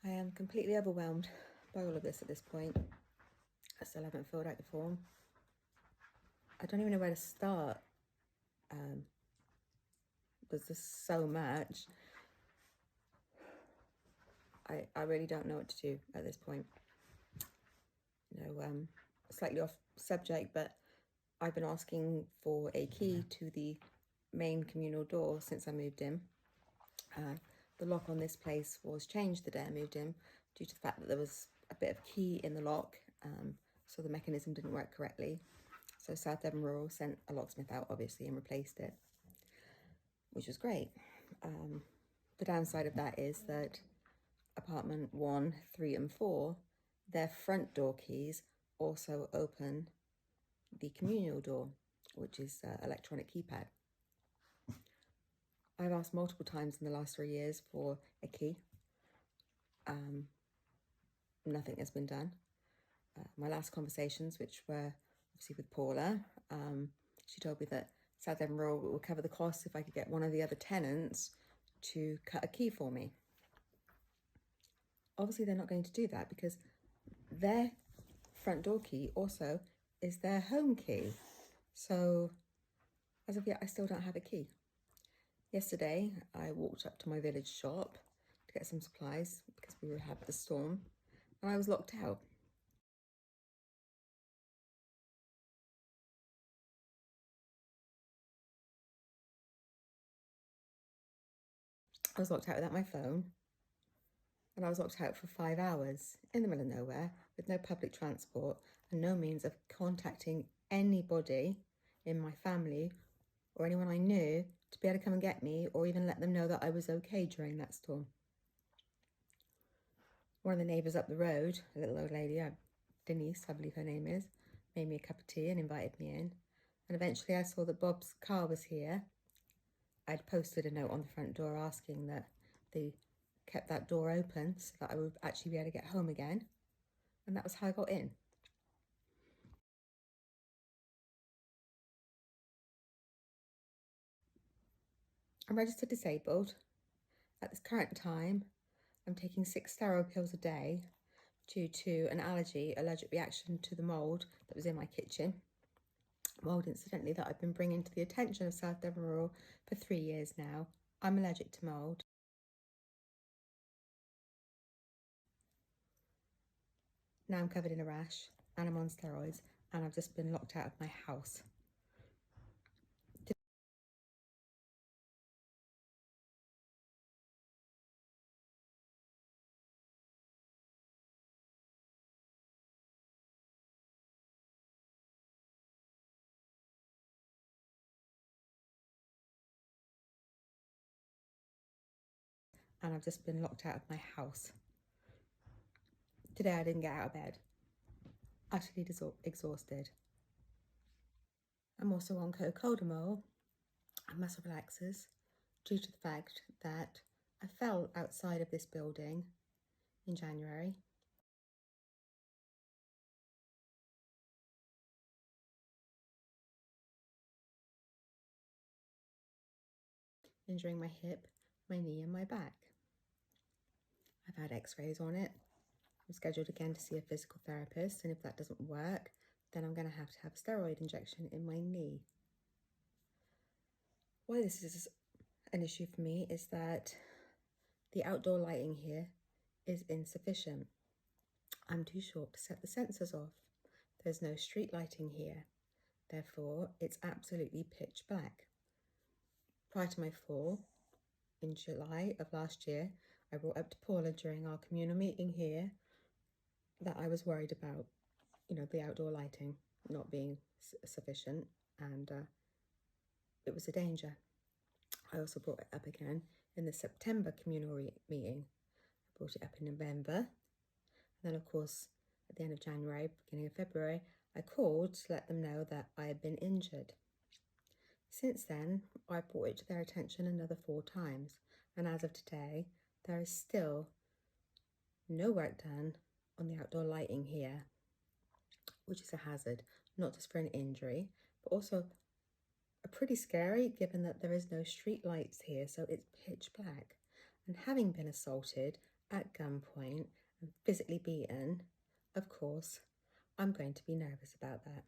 I am completely overwhelmed by all of this at this point. I still haven't filled out the form. I don't even know where to start. There's just so much. I really don't know what to do at this point. Slightly off subject, but I've been asking for a key to the main communal door since I moved in. The lock on this place was changed the day I moved in due to the fact that there was a bit of key in the lock, so the mechanism didn't work correctly. So South Devon Rural sent a locksmith out, obviously, and replaced it, which was great. The downside of that is that apartment 1, 3 and 4, their front door keys also open the communal door, which is electronic keypad. I've asked multiple times in the last 3 years for a key. Nothing has been done. My last conversations, which were obviously with Paula, she told me that South Devon Rural will cover the cost if I could get one of the other tenants to cut a key for me. Obviously, they're not going to do that because their front door key also is their home key. So as of yet, I still don't have a key. Yesterday, I walked up to my village shop to get some supplies because we had the storm, and I was locked out. I was locked out without my phone, and I was locked out for 5 hours in the middle of nowhere with no public transport and no means of contacting anybody in my family or anyone I knew to be able to come and get me or even let them know that I was okay during that storm. One of the neighbours up the road, a little old lady, Denise, I believe her name is, made me a cup of tea and invited me in. And eventually I saw that Bob's car was here. I'd posted a note on the front door asking that they kept that door open so that I would actually be able to get home again. And that was how I got in. I'm registered disabled. At this current time, I'm taking 6 steroid pills a day due to an allergic reaction to the mould that was in my kitchen. Mould, incidentally, that I've been bringing to the attention of South Devon Rural for 3 years now. I'm allergic to mould. Now I'm covered in a rash and I'm on steroids and I've just been locked out of my house. And I've just been locked out of my house. Today I didn't get out of bed. Utterly exhausted. I'm also on cocodamol and muscle relaxers due to the fact that I fell outside of this building in January. Injuring my hip, my knee and my back. I've had x-rays on it. I'm scheduled again to see a physical therapist, and if that doesn't work, then I'm going to have a steroid injection in my knee. Why this is an issue for me is that the outdoor lighting here is insufficient. I'm too short to set the sensors off. There's no street lighting here. Therefore, it's absolutely pitch black. Prior to my fall, in July of last year, I brought up to Paula during our communal meeting here that I was worried about, the outdoor lighting not being sufficient, and it was a danger. I also brought it up again in the September communal meeting. I brought it up in November. And then, of course, at the end of January, beginning of February, I called to let them know that I had been injured. Since then, I brought it to their attention another 4 times. And as of today, there is still no work done on the outdoor lighting here, which is a hazard, not just for an injury, but also pretty scary given that there is no street lights here, so it's pitch black. And having been assaulted at gunpoint and physically beaten, of course, I'm going to be nervous about that.